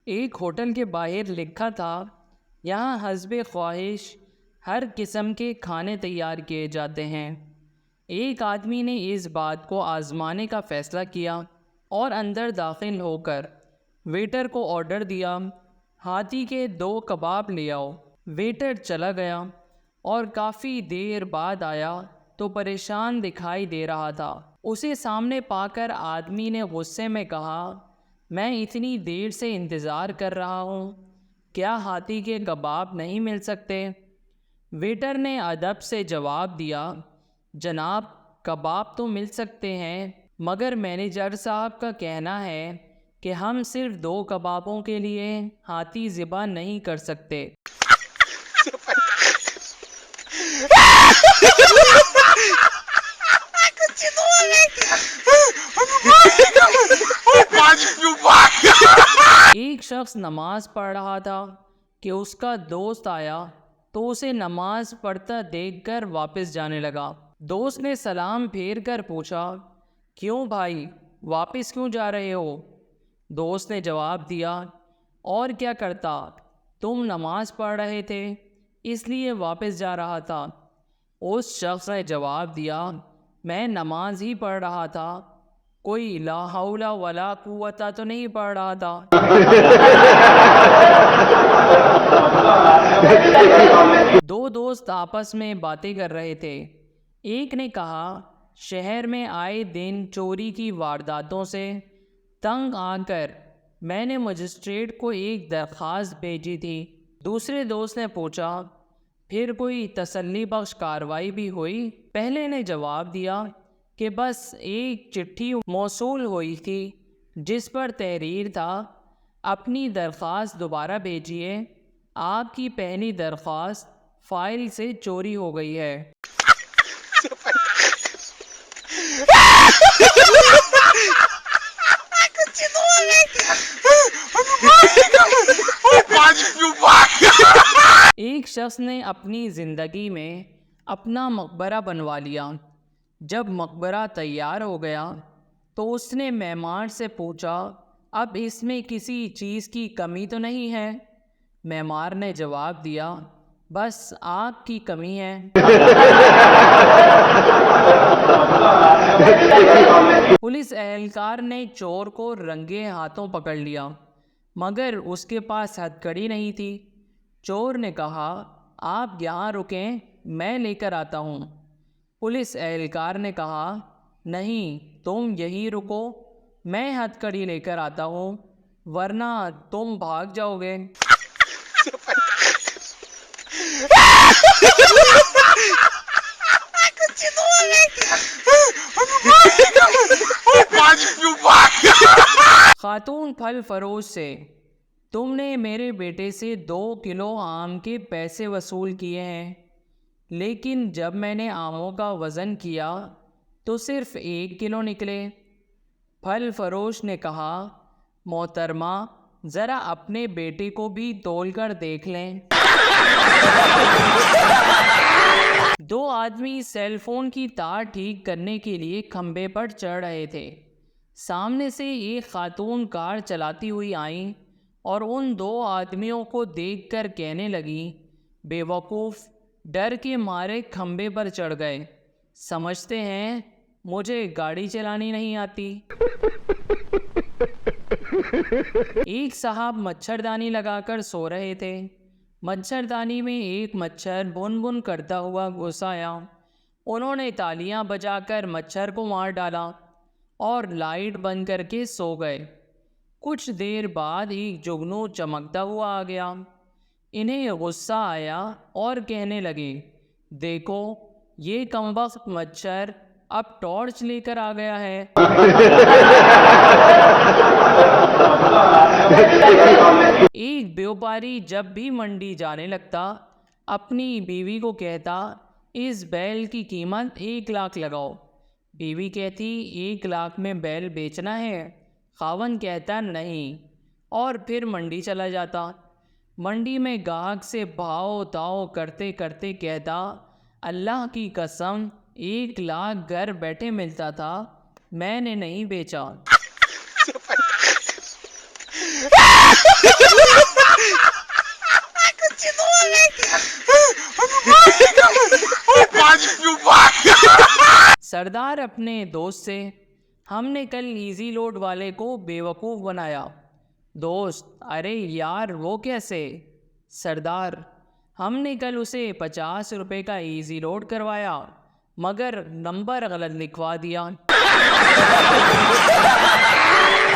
ایک ہوٹل کے باہر لکھا تھا، یہاں حسب خواہش ہر قسم کے کھانے تیار کیے جاتے ہیں۔ ایک آدمی نے اس بات کو آزمانے کا فیصلہ کیا اور اندر داخل ہو کر ویٹر کو آرڈر دیا، ہاتھی کے 2 کباب لے آؤ۔ ویٹر چلا گیا اور کافی دیر بعد آیا تو پریشان دکھائی دے رہا تھا۔ اسے سامنے پا کر آدمی نے غصے میں کہا، میں اتنی دیر سے انتظار کر رہا ہوں، کیا ہاتھی کے کباب نہیں مل سکتے؟ ویٹر نے ادب سے جواب دیا، جناب کباب تو مل سکتے ہیں، مگر مینیجر صاحب کا کہنا ہے کہ ہم صرف 2 کبابوں کے لیے ہاتھی ذبح نہیں کر سکتے۔ ایک شخص نماز پڑھ رہا تھا کہ اس کا دوست آیا تو اسے نماز پڑھتا دیکھ کر واپس جانے لگا۔ دوست نے سلام پھیر کر پوچھا، کیوں بھائی واپس کیوں جا رہے ہو؟ دوست نے جواب دیا، اور کیا کرتا، تم نماز پڑھ رہے تھے اس لیے واپس جا رہا تھا۔ اس شخص نے جواب دیا، میں نماز ہی پڑھ رہا تھا، کوئی لا حول ولا قوت تو نہیں پڑھ رہا تھا۔ دو دوست آپس میں باتیں کر رہے تھے۔ ایک نے کہا، شہر میں آئے دن چوری کی وارداتوں سے تنگ آ کر میں نے مجسٹریٹ کو ایک درخواست بھیجی تھی۔ دوسرے دوست نے پوچھا، پھر کوئی تسلی بخش کارروائی بھی ہوئی؟ پہلے نے جواب دیا کہ بس ایک چٹھی موصول ہوئی تھی جس پر تحریر تھا، اپنی درخواست دوبارہ بھیجیے، آپ کی پہلی درخواست فائل سے چوری ہو گئی ہے۔ ایک شخص نے اپنی زندگی میں اپنا مقبرہ بنوا لیا۔ جب مقبرہ تیار ہو گیا تو اس نے معمار سے پوچھا، اب اس میں کسی چیز کی کمی تو نہیں ہے؟ معمار نے جواب دیا، بس آگ کی کمی ہے۔ پولیس اہلکار نے چور کو رنگے ہاتھوں پکڑ لیا، مگر اس کے پاس ہتھکڑی نہیں تھی۔ چور نے کہا، آپ یہاں رکیں، میں لے کر آتا ہوں۔ پولیس اہلکار نے کہا، نہیں، تم یہیں رکو، میں ہتھکڑی لے کر آتا ہوں، ورنہ تم بھاگ جاؤ گے۔ خاتون پھل فروش سے، تم نے میرے بیٹے سے 2 کلو آم کے پیسے وصول کیے ہیں، لیکن جب میں نے آموں کا وزن کیا تو صرف 1 کلو نکلے۔ پھل فروش نے کہا، محترمہ ذرا اپنے بیٹے کو بھی تول کر دیکھ لیں۔ 2 آدمی سیل فون کی تار ٹھیک کرنے کے لیے کھمبے پر چڑھ رہے تھے۔ سامنے سے ایک خاتون کار چلاتی ہوئی آئیں اور ان 2 آدمیوں کو دیکھ کر کہنے لگی، بے وقوف، ڈر کے مارے کھمبے پر چڑھ گئے، سمجھتے ہیں مجھے گاڑی چلانی نہیں آتی۔ ایک صاحب مچھردانی لگا کر سو رہے تھے۔ مچھردانی میں ایک مچھر بن بن کرتا ہوا گھس آیا۔ انہوں نے تالیاں بجا کر مچھر کو مار ڈالا اور لائٹ بند کر کے سو گئے۔ کچھ دیر بعد ایک جگنو چمکتا ہوا آ گیا۔ انہیں غصہ آیا اور کہنے لگے، دیکھو یہ کمبخت مچھر اب ٹارچ لے کر آ گیا ہے۔ ایک بیوپاری جب بھی منڈی جانے لگتا اپنی بیوی کو کہتا، اس بیل کی قیمت 1 لاکھ لگاؤ۔ بیوی کہتی، 1 لاکھ میں بیل بیچنا ہے؟ خاوند کہتا، نہیں، اور پھر منڈی چلا جاتا۔ منڈی میں گاہک سے بھاؤ تاؤ کرتے کرتے کہتا، اللہ کی قسم 1 لاکھ گھر بیٹھے ملتا تھا، میں نے نہیں بیچا۔ سردار اپنے دوست سے: ہم نے کل ایزی لوڈ والے کو بیوقوف بنایا۔ دوست: ارے یار وہ کیسے؟ سردار: ہم نے کل اسے 50 روپے کا ایزی لوڈ کروایا مگر نمبر غلط لکھوا دیا۔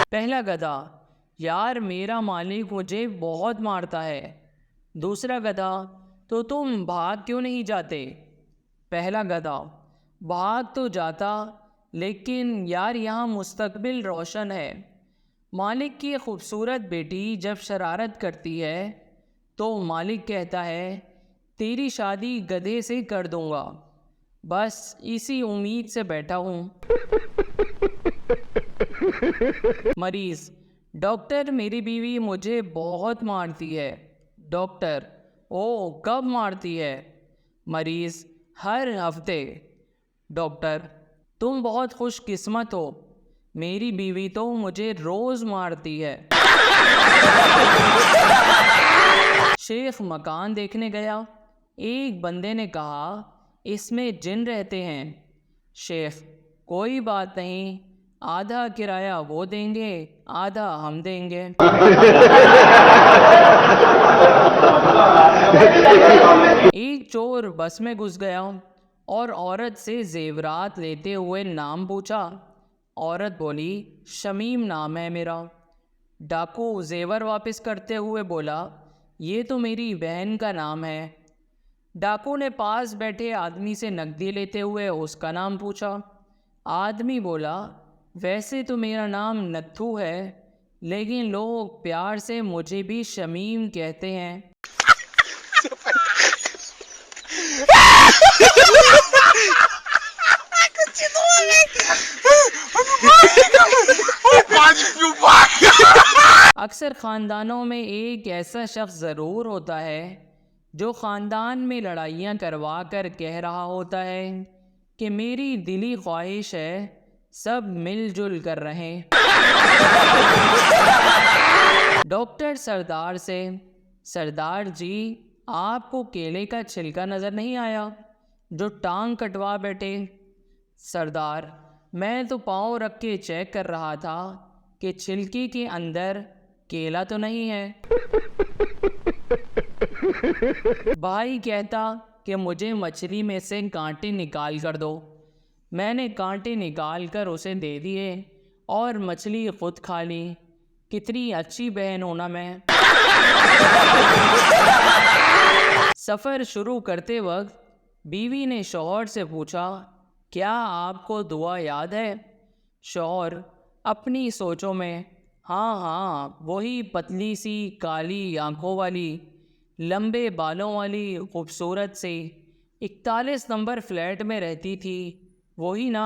پہلا گدھا: یار میرا مالک مجھے بہت مارتا ہے۔ دوسرا گدھا: تو تم بھاگ کیوں نہیں جاتے؟ پہلا گدھا: بھاگ تو جاتا لیکن یار یہاں مستقبل روشن ہے۔ مالک کی خوبصورت بیٹی جب شرارت کرتی ہے تو مالک کہتا ہے تیری شادی گدھے سے کر دوں گا، بس اسی امید سے بیٹھا ہوں۔ مریض: ڈاکٹر میری بیوی مجھے بہت مارتی ہے۔ ڈاکٹر: او کب مارتی ہے؟ مریض: ہر ہفتے۔ ڈاکٹر: تم بہت خوش قسمت ہو، میری بیوی تو مجھے روز مارتی ہے۔ شیخ مکان دیکھنے گیا۔ ایک بندے نے کہا اس میں جن رہتے ہیں۔ شیخ: کوئی بات نہیں، آدھا کرایہ وہ دیں گے آدھا ہم دیں گے۔ ایک چور بس میں گھس گیا اور عورت سے زیورات لیتے ہوئے نام پوچھا۔ عورت بولی شمیم نام ہے میرا۔ ڈاکو زیور واپس کرتے ہوئے بولا یہ تو میری بہن کا نام ہے۔ ڈاکو نے پاس بیٹھے آدمی سے نقدی لیتے ہوئے اس کا نام پوچھا۔ آدمی بولا ویسے تو میرا نام نتھو ہے لیکن لوگ پیار سے مجھے بھی شمیم کہتے ہیں۔ اکثر خاندانوں میں ایک ایسا شخص ضرور ہوتا ہے جو خاندان میں لڑائیاں کروا کر کہہ رہا ہوتا ہے کہ میری دلی خواہش ہے سب مل جل کر رہیں۔ ڈاکٹر سردار سے: سردار جی آپ کو کیلے کا چھلکا نظر نہیں آیا جو ٹانگ کٹوا بیٹھے؟ سردار: میں تو پاؤں رکھ کے چیک کر رہا تھا کہ چھلکے کے اندر کیلا تو نہیں ہے۔ بھائی کہتا کہ مجھے مچھلی میں سے کانٹے نکال کر دو۔ میں نے کانٹے نکال کر اسے دے دیے اور مچھلی خود کھا لی۔ کتنی اچھی بہن ہوں نا میں۔ سفر شروع کرتے وقت بیوی نے شوہر سے پوچھا کیا آپ کو دعا یاد ہے؟ شوہر اپنی سوچوں میں: ہاں وہی پتلی سی کالی آنکھوں والی لمبے بالوں والی خوبصورت سے 41 نمبر فلیٹ میں رہتی تھی وہی نا۔